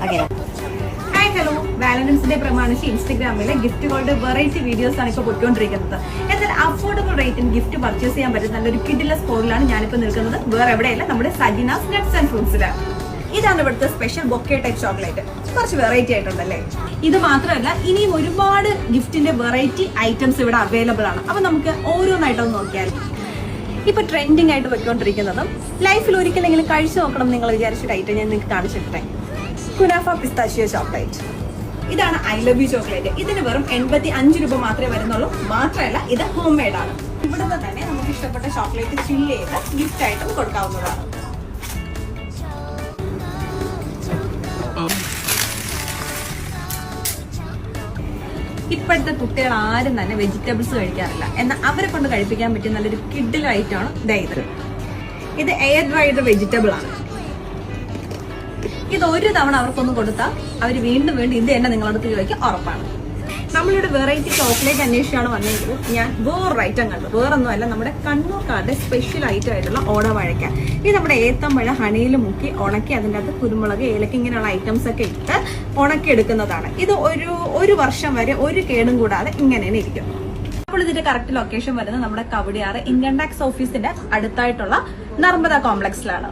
Okay. Hi hello, Valentine's day പ്രമാണിച്ച് ഇൻസ്റ്റഗ്രാമിലെ ഗിഫ്റ്റുകളുടെ variety videos ആണ് ഇപ്പോൾ പൊയ്ക്കൊണ്ടിരിക്കുന്നത്. എന്നാൽ അഫോർഡബിൾ റേറ്റിന് ഗിഫ്റ്റ് പർച്ചേസ് ചെയ്യാൻ പറ്റുന്ന നല്ലൊരു കിഡിലെ സ്പോട്ടിലാണ് ഞാനിപ്പോൾ നിൽക്കുന്നത്. വേറെ എവിടെയല്ല, നമ്മുടെ സജിനാസ് നട്ട്സ് ആൻഡ് ഫ്രൂട്ട്സിലാണ്. ഇതാണ് ഇവിടുത്തെ സ്പെഷ്യൽ ബൊക്കെ ടൈപ്പ് ചോക്ലേറ്റ്. കുറച്ച് വെറൈറ്റി ആയിട്ടുണ്ടല്ലേ. ഇത് മാത്രമല്ല, ഇനിയും ഒരുപാട് ഗിഫ്റ്റിന്റെ വെറൈറ്റി ഐറ്റംസ് ഇവിടെ അവൈലബിൾ ആണ്. അപ്പൊ നമുക്ക് ഓരോന്നായിട്ടൊന്ന് നോക്കിയാൽ, ഇപ്പൊ ട്രെൻഡിങ് ആയിട്ട് വെക്കൊണ്ടിരിക്കുന്നതും ലൈഫിൽ ഒരിക്കലെങ്കിലും കഴിച്ചു നോക്കണം നിങ്ങൾ വിചാരിച്ചൊരു ഐറ്റം ഞാൻ നിങ്ങൾക്ക് കാണിച്ചിട്ടേ. Kunafa pistachio chocolate. ഇതാണ് ഐ ലവ് യു ചോക്ലേറ്റ്. ഇതിന് വെറും 85 രൂപ മാത്രമേ വരുന്നുള്ളൂ. മാത്രമല്ല, ഇത് ഹോം മെയ്ഡ് ആണ്. ഇവിടുന്ന് തന്നെ നമുക്ക് ഇഷ്ടപ്പെട്ട ചോക്ലേറ്റ് ചില്ല് ചെയ്ത് ഗിഫ്റ്റ് ആയിട്ടും കൊടുക്കാവുന്നതാണ്. ഇപ്പോഴത്തെ കുട്ടികൾ ആരും തന്നെ വെജിറ്റബിൾസ് കഴിക്കാറില്ല. എന്നാൽ അവരെ കൊണ്ട് കഴിപ്പിക്കാൻ പറ്റിയ നല്ലൊരു കിഡിൽ ഐറ്റമാണ് ഇത്. ഇത് എയർ ഡ്രൈഡ് വെജിറ്റബിൾ ആണ്. ഇത് ഒരു തവണ അവർക്കൊന്ന് കൊടുത്താൽ അവർ വീണ്ടും ഇത് തന്നെ നിങ്ങളടുത്ത് ചോദിക്കാൻ ഉറപ്പാണ്. നമ്മളിവിടെ വെറൈറ്റി ചോക്ലേറ്റ് അന്വേഷിച്ചാണ് വന്നെങ്കിൽ ഞാൻ വേറൊരു ഐറ്റം കണ്ടു. വേറൊന്നുമല്ല, നമ്മുടെ കണ്ണൂർക്കാരുടെ സ്പെഷ്യൽ ഐറ്റം ആയിട്ടുള്ള ഓടവാഴയ്ക്ക. ഇത് നമ്മുടെ ഏത്തമ്പഴ ഹണിയിൽ മുക്കി ഉണക്കി അതിൻ്റെ അകത്ത് കുരുമുളക്, ഏലക്ക ഇങ്ങനെയുള്ള ഐറ്റംസ് ഒക്കെ ഇട്ട് ഉണക്കി എടുക്കുന്നതാണ്. ഇത് ഒരു വർഷം വരെ ഒരു കേടും കൂടാതെ ഇങ്ങനെ തന്നെ ഇരിക്കും. അപ്പോൾ ഇതിന്റെ കറക്റ്റ് ലൊക്കേഷൻ വരുന്നത് നമ്മുടെ കവടിയാറ് ഇൻകം ടാക്സ് ഓഫീസിന്റെ അടുത്തായിട്ടുള്ള നർമ്മദ കോംപ്ലക്സിലാണ്.